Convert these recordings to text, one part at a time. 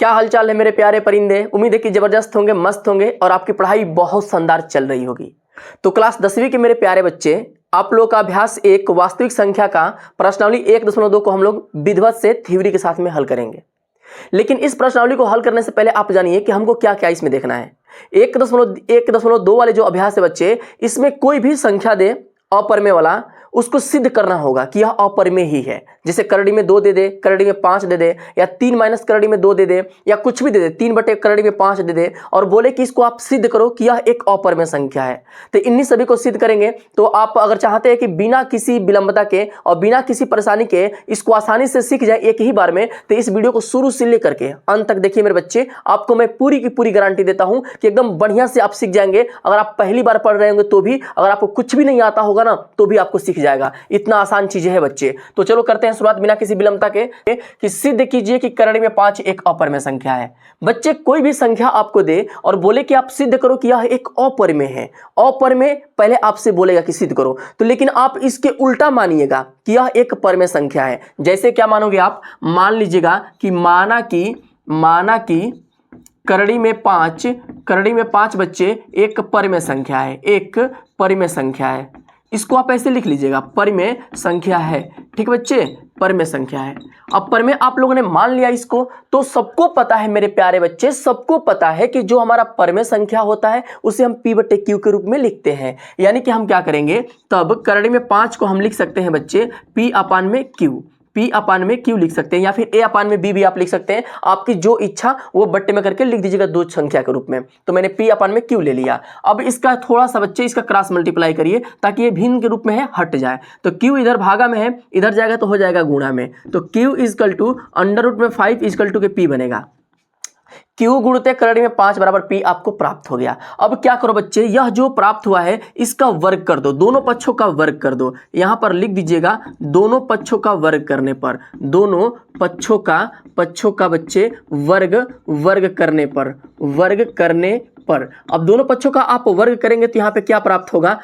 क्या हालचाल है मेरे प्यारे परिंदे। उम्मीद है कि जबरदस्त होंगे, मस्त होंगे और आपकी पढ़ाई बहुत शानदार चल रही होगी। तो क्लास 10वीं के मेरे प्यारे बच्चे, आप लोग का अभ्यास एक वास्तविक संख्या का प्रश्नावली 1.2 को हम लोग विधिवत से थ्योरी के साथ में हल करेंगे। लेकिन इस प्रश्नावली को हल करने से पहले आप जानिए कि हमको क्या क्या इसमें देखना है। 1.2 वाले जो अभ्यास है बच्चे, इसमें कोई भी संख्या दे अपरिमेय वाला, उसको सिद्ध करना होगा कि यह अपरिमेय ही है। जैसे करड़ी में 2 दे दे, करड़ी में 5 दे दे, या 3 माइनस करड़ी में 2 दे दे, या कुछ भी दे दे, 3 बटे करड़ी में 5 दे दे और बोले कि इसको आप सिद्ध करो कि यह एक अपरिमेय संख्या है। तो इन्हीं सभी को सिद्ध करेंगे। तो आप अगर चाहते हैं कि बिना किसी विलंबता के और बिना किसी परेशानी के इसको आसानी से सीख जाए एक ही बार में, तो इस वीडियो को शुरू से लेकर के अंत तक देखिए मेरे बच्चे। आपको मैं पूरी की पूरी गारंटी देता हूं कि एकदम बढ़िया से आप सीख जाएंगे। अगर आप पहली बार पढ़ रहे होंगे तो भी, अगर आपको कुछ भी नहीं आता होगा ना तो भी आपको सीख जाएगा। इतना आसान चीजें है बच्चे। तो चलो करते हैं शुरुआत बिना किसी विलंबता के कि सिद्ध कीजिए कि करड़ी में 5 एक अपरिमेय संख्या है। बच्चे कोई भी संख्या आपको दे और बोले कि आप सिद्ध करो कि यह एक अपरिमेय है। अपरिमेय पहले आपसे बोलेगा कि सिद्ध करो, तो लेकिन आप इसके उल्टा मानिएगा कि यह एक परिमेय संख्या है। जैसे क्या मानोगे आप? मान लीजिएगा कि माना कि करड़ी में 5 बच्चे एक परिमेय संख्या है, एक परिमेय संख्या है। इसको आप ऐसे लिख लीजिएगा, परिमेय संख्या है। ठीक बच्चे, परिमेय संख्या है। अब परिमेय आप लोगों ने मान लिया इसको, तो सबको पता है मेरे प्यारे बच्चे, सबको पता है कि जो हमारा परिमेय संख्या होता है उसे हम P/Q के रूप में लिखते हैं। यानी कि हम क्या करेंगे, तब करड़ी में 5 को हम लिख सकते हैं बच्चे P/Q, P/Q लिख सकते हैं, या फिर A/B भी आप लिख सकते हैं। आपकी जो इच्छा वो बट्टे में करके लिख दीजिएगा दो संख्या के रूप में। तो मैंने P/Q ले लिया। अब इसका थोड़ा सा बच्चे इसका क्रॉस मल्टीप्लाई करिए ताकि ये भिन्न के रूप में है, हट जाए। तो Q इधर भागा में है, इधर जाएगा तो हो जाएगा गुणा में। तो Q = √5 = के P बनेगा। Q गुणते करड़ी में 5 बराबर P आपको प्राप्त हो गया। अब क्या करो बच्चे, यह जो प्राप्त हुआ है इसका वर्ग कर दो, दोनों पक्षों का वर्ग कर दो। यहां पर लिख दीजिएगा दोनों पक्षों का वर्ग करने पर, दोनों पक्षों का बच्चे वर्ग करने पर। अब दोनों पक्षों का आप वर्ग करेंगे तो यहां पे क्या प्राप्त होगा,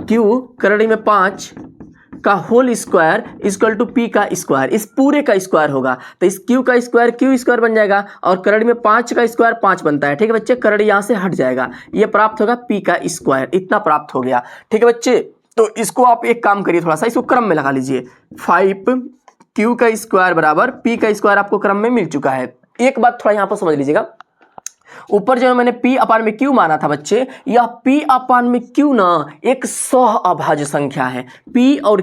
Q करड़ी में 5 का होल स्क्वायर = P का स्क्वायर, इस पूरे का स्क्वायर होगा। तो इस Q का स्क्वायर Q स्क्वायर बन जाएगा और करड़ी में 5 का स्क्वायर 5 बनता है। ठीक है बच्चे, करड़ी यहां से हट जाएगा, ये प्राप्त होगा P का स्क्वायर। इतना प्राप्त हो गया। ठीक है बच्चे, तो इसको आप एक काम करिए, थोड़ा सा इसको क्रम में लगा लीजिए। 5Q का स्क्वायर बराबर P का स्क्वायर आपको क्रम में मिल चुका है। एक बात थोड़ा यहां पर समझ लीजिएगा, ऊपर जो मैंने P/Q माना था बच्चे, यह P/Q ना एक सहअभाज्य संख्या है। P और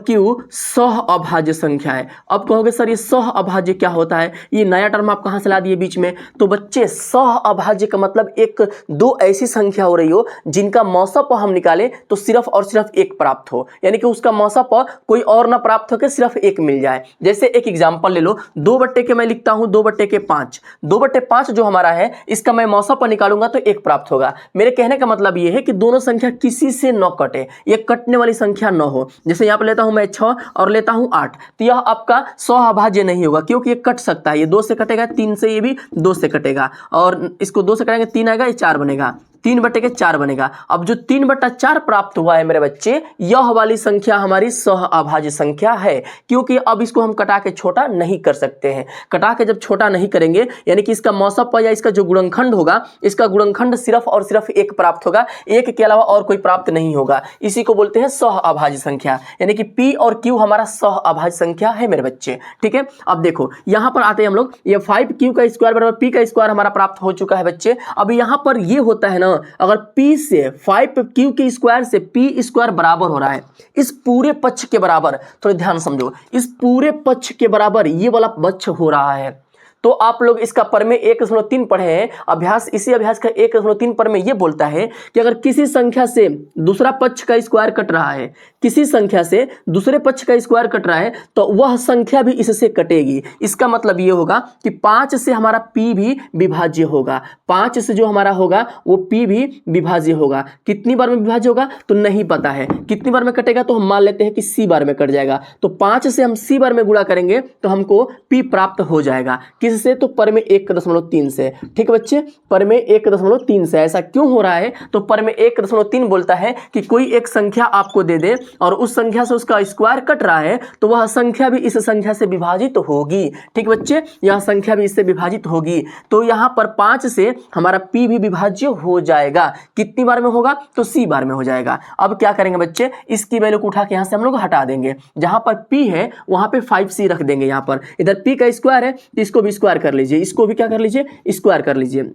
Q सहअभाज्य संख्या है। अब कहोगे सर ये सहअभाज्य क्या होता है, ये नया टर्म आप कहां से ला दिए बीच में? तो बच्चे सहअभाज्य का मतलब एक दो ऐसी संख्या हो रही हो जिनका मौसा प हम निकाले तो सिर्फ और सिर्फ एक प्राप्त हो, यानी कि उसका मौसा प कोई और ना प्राप्त होकर सिर्फ एक मिल जाए। जैसे एक एग्जाम्पल ले लो, 2/के मैं लिखता हूं 2/5, 2/5 जो हमारा है इसका मैं मौसा पर निकालूंगा तो एक प्राप्त होगा। मेरे कहने का मतलब यह है कि दोनों संख्या किसी से न कटे, ये कटने वाली संख्या न हो। जैसे यहां पर लेता हूं मैं 6 और लेता हूं 8, तो यह आपका सहअभाज्य नहीं होगा क्योंकि ये कट सकता है। ये 2 से कटेगा, 3 से ये भी 2 से कटेगा, और इसको 2 से कटेंगे 3 आएगा, ये 4 बनेगा, 3/4 बनेगा। अब जो 3/4 प्राप्त हुआ है मेरे बच्चे, यह वाली संख्या हमारी सहअभाज्य संख्या है, क्योंकि अब इसको हम कटा के छोटा नहीं कर सकते हैं। कटा के जब छोटा नहीं करेंगे यानी कि इसका मौसा प या इसका जो गुणनखंड होगा, इसका गुणनखंड सिर्फ और सिर्फ एक प्राप्त होगा, एक के अलावा और कोई प्राप्त नहीं होगा। इसी को बोलते हैं सहअभाज्य संख्या, यानी कि P और Q हमारा सहअभाज्य संख्या है मेरे बच्चे। ठीक है, अब देखो यहां पर आते हैं हम लोग, ये 5Q का स्क्वायर बराबर P का स्क्वायर हमारा प्राप्त हो चुका है बच्चे। अब यहां पर ये होता है ना, अगर P से 5Q के स्क्वायर से P स्क्वायर बराबर हो रहा है इस पूरे पक्ष के बराबर, थोड़ा ध्यान समझो, इस पूरे पक्ष के बराबर ये वाला पक्ष हो रहा है, तो आप लोग इसका परिमेय 1.3 पढ़े हैं अभ्यास। इसी अभ्यास का 1.3 परिमेय ये बोलता है कि अगर किसी संख्या से दूसरा पक्ष का स्क्वायर कट रहा है, किसी संख्या से दूसरे पक्ष का स्क्वायर कट रहा है, तो वह संख्या भी इससे कटेगी। इसका मतलब ये होगा कि 5 से हमारा P भी विभाज्य होगा, 5 से जो हमारा होगा वो P भी विभाज्य होगा। कितनी बार में विभाज्य होगा तो नहीं पता है, कितनी बार में कटेगा तो हम मान लेते हैं कि C बार में कट जाएगा। तो 5 से हम C बार में गुणा करेंगे तो हमको P प्राप्त हो जाएगा। किससे, तो पर में 1.3 से। ठीक है बच्चे, पर में 1.3 से। ऐसा क्यों हो रहा है, तो पर में 1.3 बोलता है कि कोई एक संख्या आपको दे दे और उस संख्या से उसका स्क्वायर कट रहा है तो वह संख्या भी इस संख्या से विभाजित होगी। ठीक बच्चे, यह संख्या भी इससे विभाजित होगी, तो यहाँ पर 5 से हमारा p भी विभाज्य हो जाएगा। कितनी बार में होगा, तो c बार में हो जाएगा। अब क्या करेंगे बच्चे, इसकी वैल्यू को उठा के यहाँ से हम लोग हटा देंगे। जहां पर p है वहां पे 5c रख देंगे। यहाँ पर इधर p का स्क्वायर है तो इसको भी स्क्वायर कर लीजिए, इसको भी क्या कर लीजिए, स्क्वायर कर लीजिए।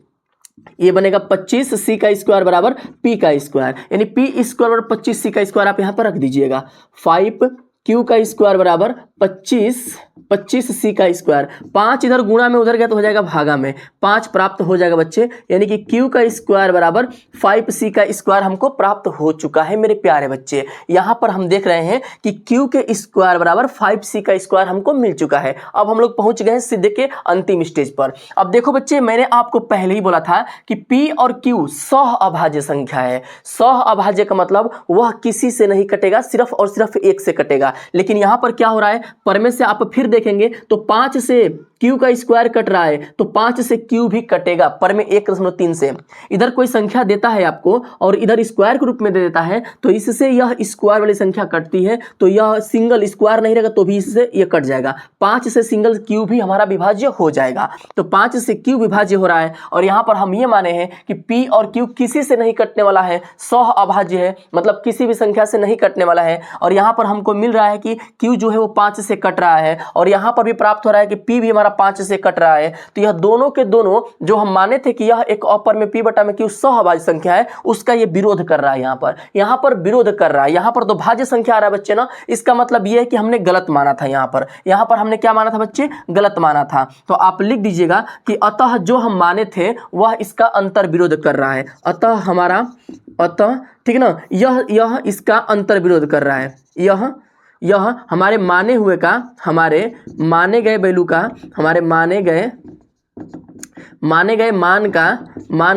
ये बनेगा 25 c का स्क्वायर बराबर p का स्क्वायर, यानी p स्क्वायर बराबर 25 c का स्क्वायर आप यहाँ पर रख दीजिएगा। 5 q का स्क्वायर बराबर 25 सी का स्क्वायर। 5 इधर गुणा में उधर गया तो हो जाएगा भागा में, 5 प्राप्त हो जाएगा बच्चे, यानी कि q का स्क्वायर बराबर 5c का स्क्वायर हमको प्राप्त हो चुका है मेरे प्यारे बच्चे। यहाँ पर हम देख रहे हैं कि q के स्क्वायर बराबर 5c का स्क्वायर हमको मिल चुका है। अब हम लोग पहुंच गए हैं सिद्ध के अंतिम स्टेज पर। अब देखो बच्चे, मैंने आपको पहले ही बोला था कि p और q सह अभाज्य संख्या है। सह अभाज्य का मतलब वह किसी से नहीं कटेगा, सिर्फ और सिर्फ एक से कटेगा। लेकिन यहाँ पर क्या हो रहा है, पर में से आप फिर देखेंगे तो 5 से q का स्क्वायर कट रहा है तो 5 से q भी कटेगा पर में 1.3 से। इधर कोई संख्या देता है आपको और इधर स्क्वायर के रूप में दे देता है तो इससे यह स्क्वायर वाली संख्या कटती है, तो यह सिंगल स्क्वायर नहीं रहेगा तो भी इससे यह कट जाएगा। 5 से सिंगल q भी हमारा विभाज्य हो जाएगा, तो 5 से q विभाज्य हो रहा है। और यहाँ पर हम ये माने हैं कि p और q किसी से नहीं कटने वाला है, सह अभाज्य है, मतलब किसी भी संख्या से नहीं कटने वाला है। और यहाँ पर हमको मिल रहा है कि q जो है वो 5 से कट रहा है और यहाँ पर भी प्राप्त हो रहा है कि p भी हमारा 5 से कट रहा है। तो यह दोनों के दोनों जो हम माने थे कि यह एक अपर में p बटा में q सह अभाज्य संख्या है, उसका ये विरोध कर रहा है। यहाँ पर विरोध कर रहा है। यहाँ पर तो भाज्य संख्या आ रहा है बच्चे ना, इसका मतलब ये है कि हमने गलत माना था। यहाँ पर हमने क्या माना था बच्चे, गलत माना था। तो आप लिख दीजिएगा कि अतः जो हम माने थे वह इसका अंतर विरोध कर रहा है। अतः ठीक है ना, यह इसका अंतर विरोध कर रहा है। यह हमारे माने हुए का, हमारे माने गए वैल्यू का, हमारे माने गए मान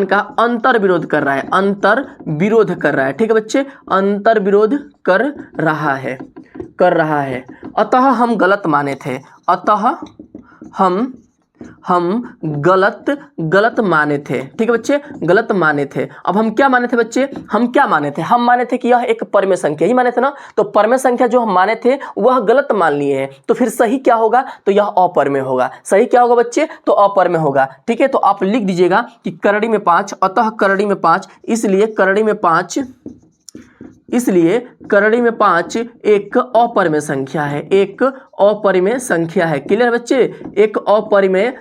का अंतर विरोध कर रहा है, अंतर विरोध कर रहा है। ठीक है बच्चे, अंतर विरोध कर रहा है। अतः हम गलत माने थे, अतः हम गलत माने थे। ठीक है बच्चे, गलत माने थे। अब हम क्या माने थे बच्चे, हम माने थे कि यह एक परमेय संख्या ही माने थे ना, तो परमेय संख्या जो हम माने थे वह गलत मान लिए हैं, तो फिर सही क्या होगा, तो यह अपरमेय होगा। सही क्या होगा बच्चे, तो अपरमेय होगा। ठीक है, तो आप लिख दीजिएगा कि करड़ी में 5, अतः करड़ी में 5, इसलिए करड़ी में 5 एक अपरिमेय संख्या है, एक अपरिमेय संख्या है। क्लियर बच्चे, एक अपरिमेय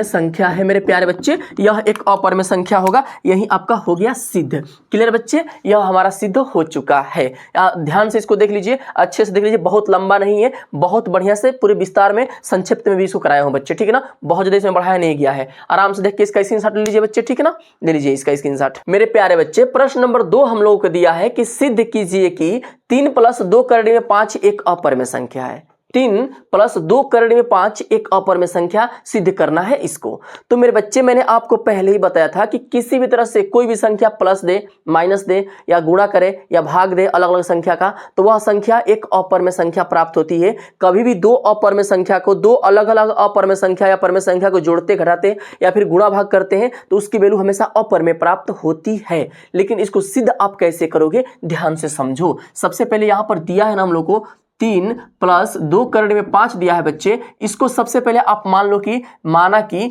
संख्या है मेरे प्यारे बच्चे, यह एक अपरिमेय संख्या होगा। यही आपका हो गया सिद्ध। क्लियर बच्चे, यह हमारा सिद्ध हो चुका है। ध्यान से इसको देख लीजिए, अच्छे से देख लीजिए, बहुत लंबा नहीं है, बहुत बढ़िया से पूरे विस्तार में संक्षिप्त में भी इसको कराया हूँ बच्चे। ठीक है ना, बहुत ज्यादा इसमें बढ़ाया नहीं गया है। आराम से देख के इसका स्क्रीनशॉट ले लीजिए बच्चे। ठीक है ना, ले लीजिए इसका स्क्रीनशॉट। मेरे प्यारे बच्चे, प्रश्न नंबर 2 हम लोगों को दिया है कि सिद्ध कीजिए कि 3 + 2 करड़ी में 5 एक अपरिमेय संख्या है। 3 + 2 करड़ी में 5 एक अपरिमेय संख्या सिद्ध करना है इसको। तो मेरे बच्चे, मैंने आपको पहले ही बताया था कि किसी भी तरह से कोई भी संख्या प्लस दे, माइनस दे या गुणा करे या भाग दे अलग अलग संख्या का, तो वह संख्या एक अपरिमेय संख्या प्राप्त होती है। कभी भी दो अपरिमेय संख्या को, दो अलग अलग अपरिमेय संख्या या परिमेय संख्या को जोड़ते, घटाते या फिर गुणा भाग करते हैं तो उसकी वैल्यू हमेशा अपरिमेय प्राप्त होती है। लेकिन इसको सिद्ध आप कैसे करोगे, ध्यान से समझो। सबसे पहले यहाँ पर दिया है ना हम लोग को 3 + 2 करड़ी में 5 दिया है बच्चे। इसको सबसे पहले आप मान लो कि माना कि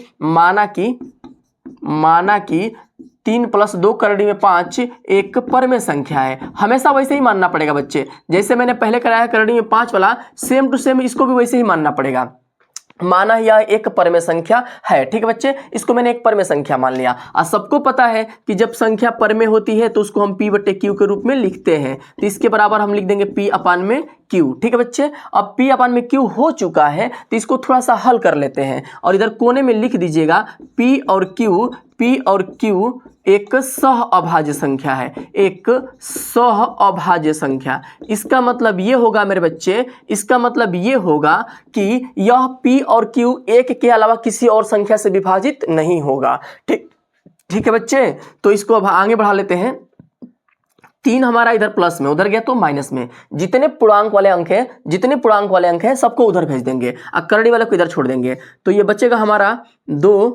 3 + 2 करड़ी में 5 एक परमेय संख्या है। हमेशा वैसे ही मानना पड़ेगा बच्चे, जैसे मैंने पहले कराया करड़ी में 5 वाला, सेम टू सेम इसको भी वैसे ही मानना पड़ेगा। माना यह एक परमेय संख्या है। ठीक है बच्चे, इसको मैंने एक परमेय संख्या मान लिया। और सबको पता है कि जब संख्या परमेय होती है तो उसको हम p/q के रूप में लिखते हैं, तो इसके बराबर हम लिख देंगे p/q। ठीक है बच्चे, अब p/q हो चुका है तो इसको थोड़ा सा हल कर लेते हैं और इधर कोने में लिख दीजिएगा p और q एक सह अभाज्य संख्या है, एक सह अभाज्य संख्या। इसका मतलब ये होगा मेरे बच्चे, इसका मतलब ये होगा कि यह p और q एक के अलावा किसी और संख्या से विभाजित नहीं होगा। ठीक है बच्चे, तो इसको अब आगे बढ़ा लेते हैं। 3 हमारा इधर प्लस में, उधर गया तो माइनस में। जितने पूर्णांक वाले अंक हैं सबको उधर भेज देंगे और करड़ी वाले को इधर छोड़ देंगे। तो ये बचेगा हमारा 2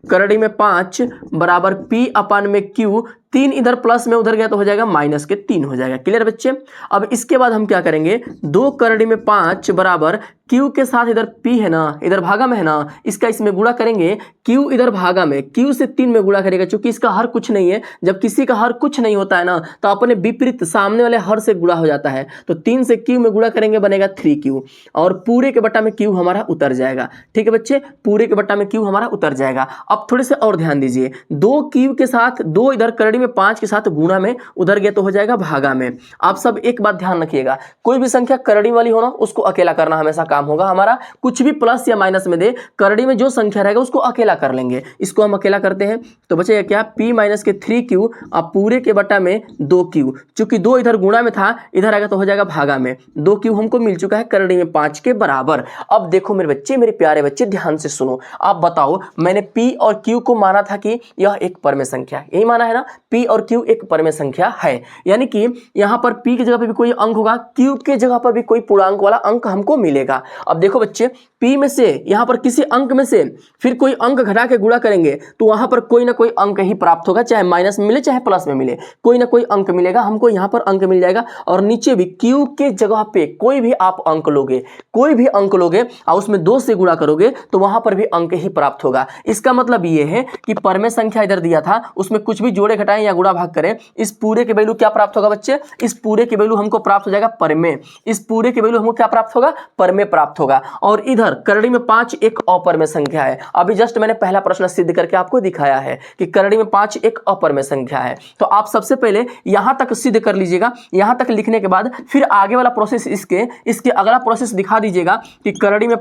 करड़ी में 5 बराबर P अपान में Q। 3 इधर प्लस में, उधर गया तो हो जाएगा माइनस के 3 हो जाएगा। क्लियर बच्चे? अब इसके बाद हम क्या करेंगे, 2 करड़ी में 5 बराबर Q के साथ इधर P है ना, इधर भागा में है ना, इसका इसमें गुणा करेंगे। Q इधर भागा में, Q से 3 में गुणा करेगा, क्योंकि इसका हर कुछ नहीं है। जब किसी का हर कुछ नहीं होता है ना, तो अपने विपरीत सामने वाले हर से गुणा हो जाता है। तो 3 से Q में गुणा करेंगे, बनेगा 3Q, और पूरे के बट्टा में Q हमारा उतर जाएगा। ठीक है बच्चे, पूरे के बट्टा में Q हमारा उतर जाएगा। अब थोड़े से और ध्यान दीजिए, 2Q के साथ 2 इधर करड़ी में 5 के साथ गुणा में, उधर गया तो हो जाएगा भागा में। आप सब एक बात ध्यान रखिएगा, कोई भी संख्या करड़ी वाली हो ना, उसको अकेला करना हमेशा काम होगा हमारा। कुछ भी प्लस या माइनस में दे, करड़ी में जो संख्या रहेगा उसको अकेला कर लेंगे। इसको हम अकेला करते हैं तो बचेगा क्या, P माइनस के 3Q अब पूरे के बट्टा में 2Q। चूंकि 2 इधर गुणा में था, इधर आएगा तो हो जाएगा भागा में। 2Q हमको मिल चुका है करड़ी में 5 के बराबर। अब देखो मेरे बच्चे, मेरे प्यारे बच्चे, ध्यान से सुनो। आप बताओ, मैंने P और Q को माना था कि यह एक परमेय संख्या, यही माना है ना, P और Q एक परमेय संख्या है। यानी कि यहां पर P की जगह पर भी कोई अंक होगा, Q के जगह पर भी कोई पूर्णांक वाला अंक हमको मिलेगा। अब देखो बच्चे, P में से यहां पर किसी अंक में से फिर कोई अंक घटा के गुणा करेंगे तो वहां पर कोई ना कोई अंक ही प्राप्त होगा, चाहे माइनस में मिले चाहे प्लस में मिले, कोई ना कोई अंक मिलेगा हमको। यहां पर अंक मिल जाएगा, और नीचे भी Q के जगह पे कोई भी आप अंक लोगे, कोई भी अंक लोगे और उसमें 2 से गुणा करोगे तो वहां पर भी अंक ही प्राप्त होगा। इसका मतलब ये है कि परमेय संख्या इधर दिया था, उसमें कुछ भी जोड़े घटाएं या गुणा भाग करें, इस पूरे के वैल्यू क्या प्राप्त होगा बच्चे, इस पूरे के वैल्यू हमको प्राप्त हो जाएगा परमेय। इस पूरे के वैल्यू हमको क्या प्राप्त होगा, परमेय प्राप्त होगा। और इधर करड़ी में 5 एक अपरमेय संख्या है। अभी जस्ट मैंने पहला प्रश्न सिद्ध करके आपको दिखाया है कि करड़ी में 5 एक अपरमेय संख्या है। तो आप सबसे पहले यहां तक सिद्ध कर लीजिएगा। यहां तक लिखने के बाद फिर आगे वाला प्रोसेस, इसके अगला प्रोसेस दिखा दीजिएगा कि करड़ी में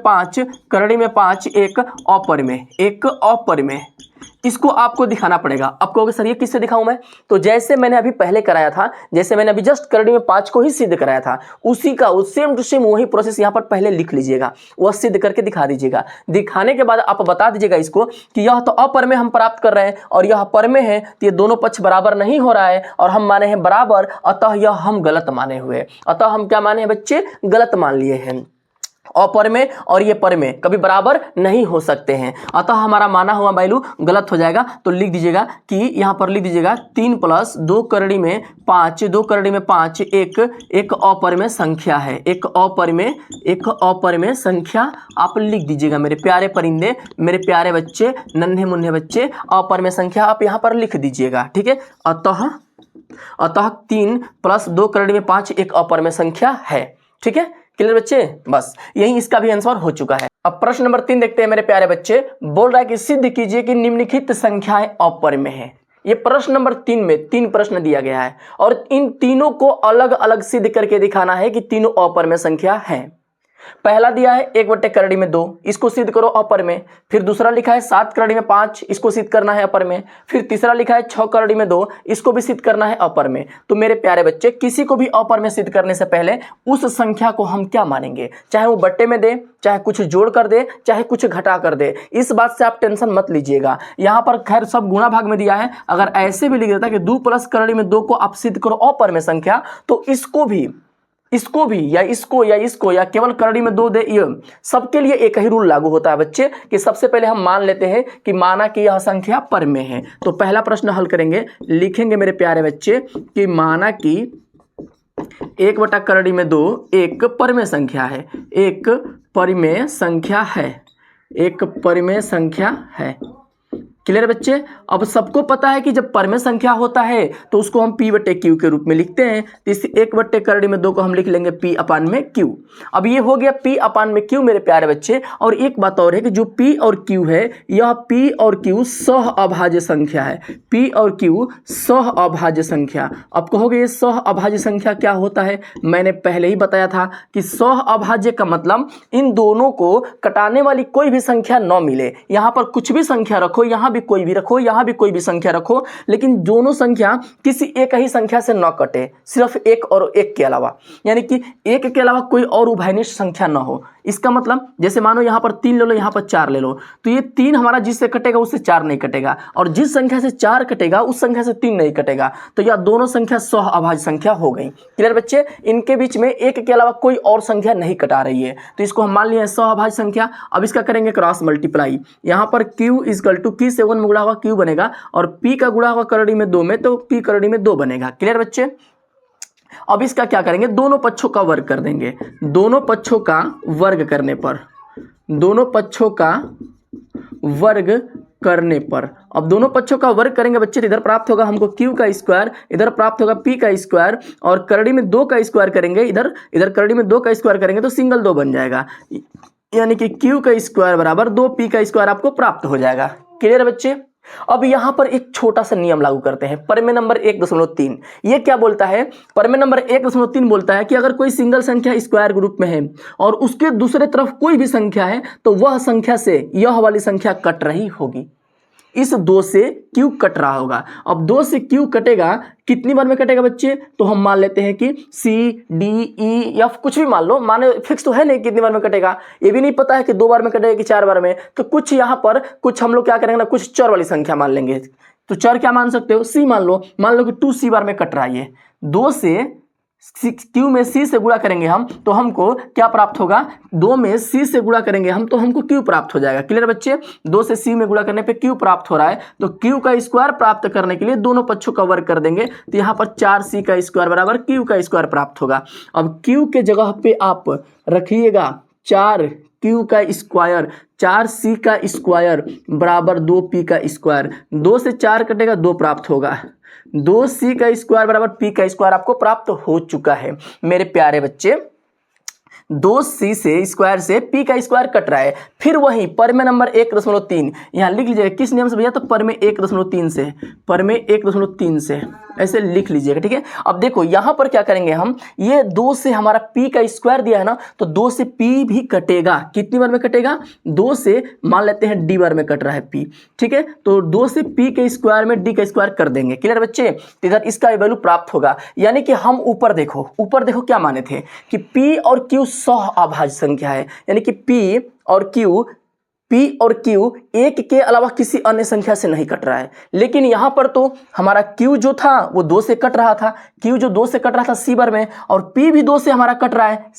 5 एक अपरमेय, इसको आपको दिखाना पड़ेगा। अब कहोगे सर ये किससे दिखाऊं मैं, तो जैसे मैंने अभी पहले कराया था, जैसे मैंने अभी जस्ट करड़ी में 5 को ही सिद्ध कराया था, उसी का सेम टू सेम वही प्रोसेस यहां पर पहले लिख लीजिएगा, वह सिद्ध करके दिखा दीजिएगा। दिखाने के बाद आप बता दीजिएगा इसको कि यह तो अपरमेय हम प्राप्त कर रहे हैं और यह परमेय है, तो ये दोनों पक्ष बराबर नहीं हो रहा है और हम माने हैं बराबर, अतः यह हम गलत माने हुए। अतः हम क्या माने हैं बच्चे, गलत मान लिए हैं। अपरमेय और ये परमेय कभी बराबर नहीं हो सकते हैं, अतः हमारा माना हुआ वैल्यू गलत हो जाएगा। तो लिख दीजिएगा कि यहाँ पर लिख दीजिएगा 3 + 2 करड़ी में 5 एक अपरमेय संख्या है, एक अपरमेय संख्या आप लिख दीजिएगा। मेरे प्यारे परिंदे, मेरे प्यारे बच्चे, नन्हे मुन्ने बच्चे, अपरमेय संख्या आप यहाँ पर लिख दीजिएगा। ठीक है, अतः 3 + 2 करड़ी में 5 एक अपरमेय संख्या है। ठीक है, क्लियर बच्चे, बस यही इसका भी आंसर हो चुका है। अब प्रश्न नंबर 3 देखते हैं मेरे प्यारे बच्चे। बोल रहा है कि सिद्ध कीजिए कि निम्नलिखित संख्याएं अपरमेय है। ये प्रश्न नंबर 3 में 3 प्रश्न दिया गया है और इन तीनों को अलग अलग सिद्ध करके दिखाना है कि तीनों अपरमेय संख्या है। पहला दिया है 1 करड़ी में 2, इसको सिद्ध करो अपरमेय। फिर दूसरा लिखा है 7 करड़ी में 5, इसको सिद्ध करना है अपरमेय। फिर तीसरा लिखा है 6 करड़ी में 2, इसको भी सिद्ध करना है अपरमेय। तो मेरे प्यारे बच्चे, किसी को भी अपरमेय सिद्ध करने से पहले उस संख्या को हम क्या मानेंगे, चाहे वो बट्टे में दे, चाहे कुछ जोड़ कर दे, चाहे कुछ घटा कर दे, इस बात से आप टेंशन मत लीजिएगा। यहाँ पर खैर सब गुणा भाग में दिया है, अगर ऐसे भी लिख देता कि 2 + करड़ी में 2 को आप सिद्ध करो अपरमेय संख्या, तो इसको भी या इसको या केवल करड़ी में 2 दे, ये सबके लिए एक ही रूल लागू होता है बच्चे कि सबसे पहले हम मान लेते हैं कि माना कि यह संख्या परमेय है। तो पहला प्रश्न हल करेंगे, लिखेंगे मेरे प्यारे बच्चे कि माना कि 1 करड़ी में 2 एक परमेय संख्या है, एक परमेय संख्या है। क्लियर बच्चे। अब सबको पता है कि जब परमेय संख्या होता है तो उसको हम P/Q के रूप में लिखते हैं। तो इस 1 करड़ी में 2 को हम लिख लेंगे P/Q। अब ये हो गया P/Q मेरे प्यारे बच्चे। और एक बात और है कि जो P और Q है, यह P और Q सह अभाज्य संख्या है। P और Q सह अभाज्य संख्या। अब कहोगे ये सह अभाज्य संख्या क्या होता है? मैंने पहले ही बताया था कि सह अभाज्य का मतलब इन दोनों को कटाने वाली कोई भी संख्या न मिले। यहाँ पर कुछ भी संख्या रखो, यहाँ भी कोई भी रखो, यहाँ जहां भी कोई भी संख्या रखो, लेकिन दोनों संख्या किसी एक ही संख्या से न कटे, सिर्फ एक और एक के अलावा, यानी कि एक के अलावा कोई और उभयनिष्ठ संख्या न हो। इसका मतलब जैसे मानो यहाँ पर 3 ले लो, यहाँ पर 4 ले लो, तो ये 3 हमारा जिससे कटेगा उससे 4 नहीं कटेगा, और जिस संख्या से 4 कटेगा उस संख्या से 3 नहीं कटेगा, तो यह दोनों संख्या सह-अभाज्य संख्या हो गई। क्लियर बच्चे? इनके बीच में एक के अलावा कोई और संख्या नहीं कटा रही है, तो इसको हम मान लिए सह-अभाज्य संख्या। अब इसका करेंगे क्रॉस मल्टीप्लाई। यहाँ पर q इक्वल टू p से 1 में गुणा होगा q बनेगा, और p का गुणा होगा करड़ी में 2 में, तो p करड़ी में 2 बनेगा। क्लियर बच्चे? अब इसका क्या करेंगे, दोनों पक्षों का वर्ग कर देंगे। दोनों पक्षों का वर्ग करने पर, दोनों पक्षों का वर्ग करने पर, अब दोनों पक्षों का वर्ग करेंगे बच्चे, इधर प्राप्त होगा हमको q का स्क्वायर, इधर प्राप्त होगा p का स्क्वायर, और करड़ी में 2 का स्क्वायर करेंगे, इधर करड़ी में 2 का स्क्वायर करेंगे तो सिंगल 2 बन जाएगा, यानी कि q का स्क्वायर बराबर 2p का स्क्वायर आपको प्राप्त हो जाएगा। क्लियर बच्चे? अब यहां पर एक छोटा सा नियम लागू करते हैं, प्रमेय नंबर 1.3। ये क्या बोलता है? प्रमेय नंबर 1.3 बोलता है कि अगर कोई सिंगल संख्या स्क्वायर ग्रुप में है और उसके दूसरे तरफ कोई भी संख्या है, तो वह संख्या से यह वाली संख्या कट रही होगी। इस 2 से q कट रहा होगा। अब 2 से q कटेगा, कितनी बार में कटेगा बच्चे? तो हम मान लेते हैं कि c d e f कुछ भी मान लो, माने फिक्स तो है नहीं कितनी बार में कटेगा, ये भी नहीं पता है कि 2 बार में कटेगा कि 4 बार में, तो कुछ यहाँ पर कुछ हम लोग क्या करेंगे ना, कुछ चर वाली संख्या मान लेंगे। तो चर क्या मान सकते हो? c मान लो कि 2c बार में कट रहा है। 2 से q में c से गुणा करेंगे हम, तो हमको क्या प्राप्त होगा? 2 में c से गुणा करेंगे हम, तो हमको q प्राप्त हो जाएगा। क्लियर बच्चे? 2 से c में गुणा करने पे q प्राप्त हो रहा है, तो q का स्क्वायर प्राप्त करने के लिए दोनों पक्षों का वर्ग कर देंगे, तो यहाँ पर 4c का स्क्वायर बराबर q का स्क्वायर प्राप्त होगा। अब q के जगह पे आप रखिएगा 4q का स्क्वायर, 4c का स्क्वायर बराबर 2p का स्क्वायर, 2 से 4 कटेगा 2 प्राप्त होगा, 2c का स्क्वायर बराबर p का स्क्वायर आपको प्राप्त हो चुका है। मेरे प्यारे बच्चे, 2c से स्क्वायर से p का स्क्वायर कट रहा है। फिर वही प्रमेय नंबर 1.3 यहाँ लिख लीजिएगा। किस नियम से भैया? तो प्रमेय 1.3 से, प्रमेय 1.3 से ऐसे लिख लीजिएगा, ठीक है। अब देखो यहाँ पर क्या करेंगे हम, ये 2 से हमारा p का स्क्वायर दिया है ना, तो 2 से p भी कटेगा। कितनी बार में कटेगा? 2 से मान लेते हैं d बार में कट रहा है p, ठीक है, तो 2 से p के स्क्वायर में d का स्क्वायर कर देंगे। क्लियर बच्चे? तो इधर इसका वैल्यू प्राप्त होगा, यानी कि हम ऊपर देखो क्या माने थे कि p और q सह-अभाज्य संख्या है, यानी कि p और q एक के अलावा किसी अन्य संख्या से नहीं कट रहा है। लेकिन यहाँ पर तो हमारा q जो था वो 2 से कट रहा था, q जो 2 से कट रहा था c बार में, और p भी 2 से हमारा कट रहा है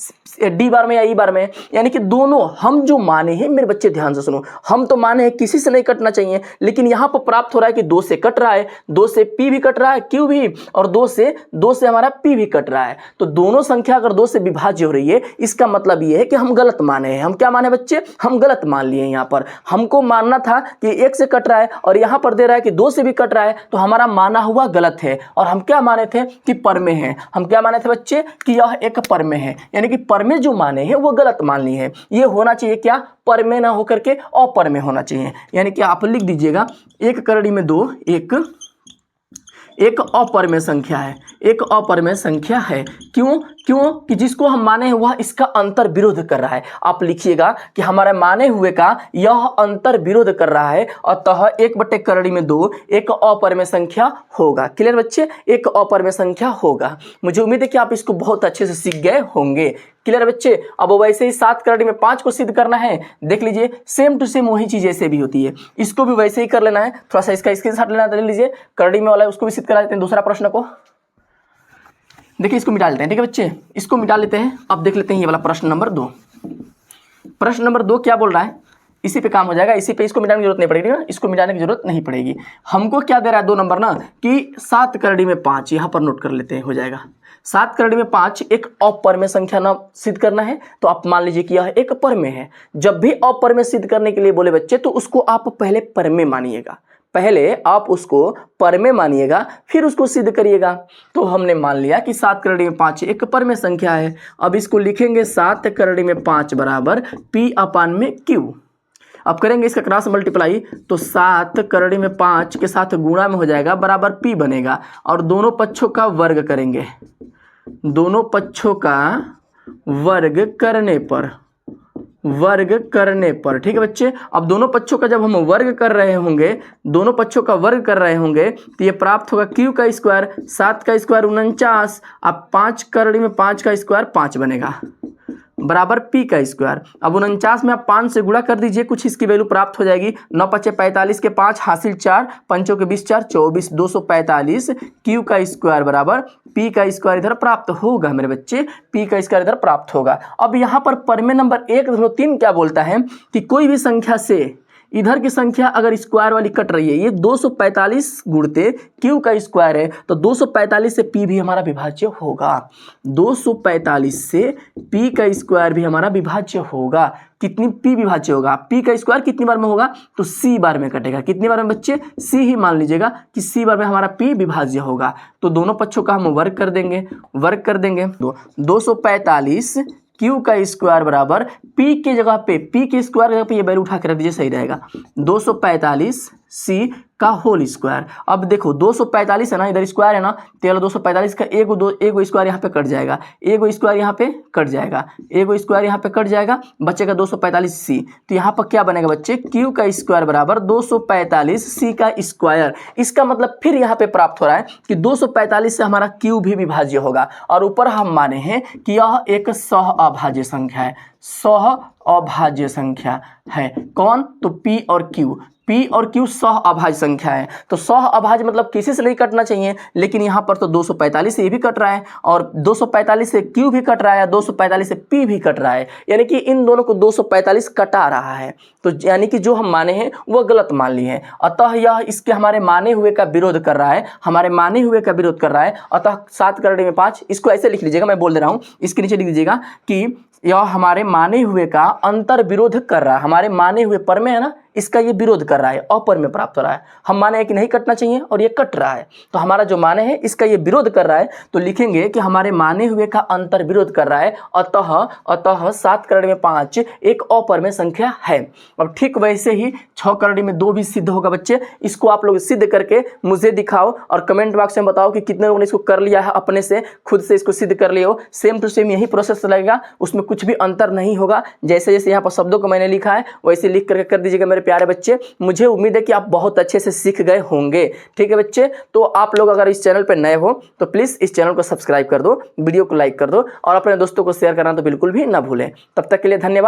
d बार में या e बार में, यानी कि दोनों हम जो माने हैं, मेरे बच्चे ध्यान से सुनो, हम तो माने हैं किसी से नहीं कटना चाहिए, लेकिन यहाँ पर प्राप्त हो रहा है कि 2 से कट रहा है, 2 से p भी कट रहा है, q भी, और 2 से हमारा p भी कट रहा है। तो दोनों संख्या अगर 2 से विभाज्य हो रही है, इसका मतलब ये है कि हम गलत माने हैं। हम क्या माने बच्चे? हम गलत मान लिए। यहाँ पर हमको मानना था कि 1 से कट रहा है, और यहाँ पर दे रहा है कि 2 से भी कट रहा है, तो हमारा माना हुआ गलत है। और हम क्या माने थे? कि प्रमेय है। हम क्या माने थे बच्चे? कि यह एक प्रमेय है, यानी कि प्रमेय जो माने हैं वो गलत मान ली है। ये होना चाहिए क्या? प्रमेय ना होकर के अप्रमेय होना चाहिए। यानी कि आप लिख दीजिएगा 1 करड़ी में 2 एक अप्रमेय संख्या है, एक अप्रमेय संख्या है। क्यों? कि जिसको हम माने हैं वह इसका अंतर विरोध कर रहा है। आप लिखिएगा कि हमारे माने हुए का यह अंतर विरोध कर रहा है, अतः 1/2 एक अप्रमेय संख्या होगा। क्लियर बच्चे? एक अप्रमेय संख्या होगा। मुझे उम्मीद है कि आप इसको बहुत अच्छे से सीख गए होंगे। क्लियर बच्चे? अब वैसे ही 7 करड़ी में 5 को सिद्ध करना है, देख लीजिए सेम टू सेम वही चीज ऐसे भी होती है, इसको भी वैसे ही कर लेना है। थोड़ा सा इसका स्क्रीनशॉट लेना, ले लीजिए करड़ी में वाला उसको भी सिद्ध करा देते हैं। दूसरा प्रश्न को देखिए, इसको मिटा लेते हैं, ठीक है बच्चे, इसको मिटा लेते हैं। अब देख लेते हैं ये वाला प्रश्न नंबर 2। प्रश्न नंबर 2 क्या बोल रहा है, इसी पे काम हो जाएगा, इसी पे इसको मिटाने की जरूरत नहीं पड़ेगी ना, इसको मिटाने की जरूरत नहीं पड़ेगी। हमको क्या दे रहा है 2 नंबर ना, कि 7 करड़ी में 5, यहाँ पर नोट कर लेते हैं, हो जाएगा 7 करड़ी में 5 एक अप्रमेय संख्या ना सिद्ध करना है, तो आप मान लीजिए कि यह एक प्रमेय है। जब भी अप्रमेय सिद्ध करने के लिए बोले बच्चे, तो उसको आप पहले प्रमेय मानिएगा, पहले आप उसको प्रमेय मानिएगा, फिर उसको सिद्ध करिएगा। तो हमने मान लिया कि 7 करड़ी में 5 एक प्रमेय संख्या है। अब इसको लिखेंगे 7 करड़ी में 5 बराबर p/q। अब करेंगे इसका क्रॉस मल्टीप्लाई, तो 7 करड़ी में 5 के साथ गुणा में हो जाएगा, बराबर p बनेगा, और दोनों पक्षों का वर्ग करेंगे। दोनों पक्षों का वर्ग करने पर वर्ग करने पर। ठीक है बच्चे, अब दोनों पक्षों का जब हम वर्ग कर रहे होंगे, दोनों पक्षों का वर्ग कर रहे होंगे तो ये प्राप्त होगा q का स्क्वायर, 7 का स्क्वायर 49, अब 5 करड़ी में 5 का स्क्वायर 5 बनेगा बराबर p का स्क्वायर। अब 49 में आप 5 से गुणा कर दीजिए, कुछ इसकी वैल्यू प्राप्त हो जाएगी। 9 पच्चे 45 के 5 हासिल 4, पंचों के 20 4 24, 245 q का स्क्वायर बराबर p का स्क्वायर इधर प्राप्त होगा मेरे बच्चे, p का स्क्वायर इधर प्राप्त होगा। अब यहाँ पर प्रमेय नंबर 1.3 क्या बोलता है कि कोई भी संख्या से इधर की संख्या अगर स्क्वायर वाली कट रही है, ये 245 गुणते q का स्क्वायर है तो 245 से p भी हमारा विभाज्य होगा, 245 से p का स्क्वायर भी हमारा विभाज्य होगा। कितनी p विभाज्य होगा, p का स्क्वायर कितनी बार में होगा तो c बार में कटेगा। कितनी बार में बच्चे, c ही मान लीजिएगा कि c बार में हमारा p विभाज्य होगा। तो दोनों पक्षों का हम वर्ग कर देंगे, 245 q का स्क्वायर बराबर p की जगह पे, p के स्क्वायर जगह पे ये वैल्यू उठा के रख दीजिए, सही रहेगा। 245 c का होल स्क्वायर। अब देखो 245 है ना, इधर स्क्वायर है ना, तो 245 का एगो स्क्वायर यहाँ पे कट जाएगा, एगो स्क्वायर यहाँ पे कट जाएगा, एगो स्क्वायर यहाँ पे कट जाएगा, बचेगा 245 c। तो यहाँ पर क्या बनेगा बच्चे, q का स्क्वायर बराबर 245 c का स्क्वायर। इसका मतलब फिर यहाँ पे प्राप्त हो रहा है कि 245 से हमारा q भी विभाज्य होगा। और ऊपर हम माने हैं कि यह एक सह अभाज्य संख्या है, सह अभाज्य संख्या है। कौन, तो p और q, p और q सह अभाज्य संख्या है। तो सह अभाज्य मतलब किसी से नहीं कटना चाहिए, लेकिन यहाँ पर तो 245 से ये भी कट रहा है और 245 से q भी कट रहा है, 245 से p भी कट रहा है, यानी कि इन दोनों को 245 कटा रहा है। तो यानी कि जो हम माने हैं वो गलत मान लिए हैं, अतः यह इसके हमारे माने हुए का विरोध कर रहा है, हमारे माने हुए का विरोध कर रहा है। अतः 7 करड़ी में 5, इसको ऐसे लिख लीजिएगा, मैं बोल दे रहा हूँ, इसके नीचे लिख दीजिएगा कि यह हमारे माने हुए का अंतर विरोध कर रहा है। हमारे माने हुए पर में है ना, इसका ये विरोध कर रहा है, अपर में प्राप्त हो रहा है। हम माने हैं कि नहीं कटना चाहिए और ये कट रहा है, तो हमारा जो माने है इसका ये विरोध कर रहा है। तो लिखेंगे कि हमारे माने हुए का अंतर विरोध कर रहा है, अतः 7 करड़ी में 5 एक अपर में संख्या है। अब ठीक वैसे ही 6 करड़ी में 2 भी सिद्ध होगा बच्चे। इसको आप लोग सिद्ध करके मुझे दिखाओ और कमेंट बॉक्स में बताओ कि कितने लोगों ने इसको कर लिया है, अपने से खुद से इसको सिद्ध कर लिया हो। सेम टू सेम यही प्रोसेस लगेगा, उसमें कुछ भी अंतर नहीं होगा। जैसे जैसे यहाँ पर शब्दों को मैंने लिखा है वैसे लिख करके कर दीजिएगा मेरे प्यारे बच्चे। मुझे उम्मीद है कि आप बहुत अच्छे से सीख गए होंगे। ठीक है बच्चे, तो आप लोग अगर इस चैनल पर नए हो तो प्लीज़ इस चैनल को सब्सक्राइब कर दो, वीडियो को लाइक कर दो और अपने दोस्तों को शेयर करना तो बिल्कुल भी ना भूलें। तब तक के लिए धन्यवाद।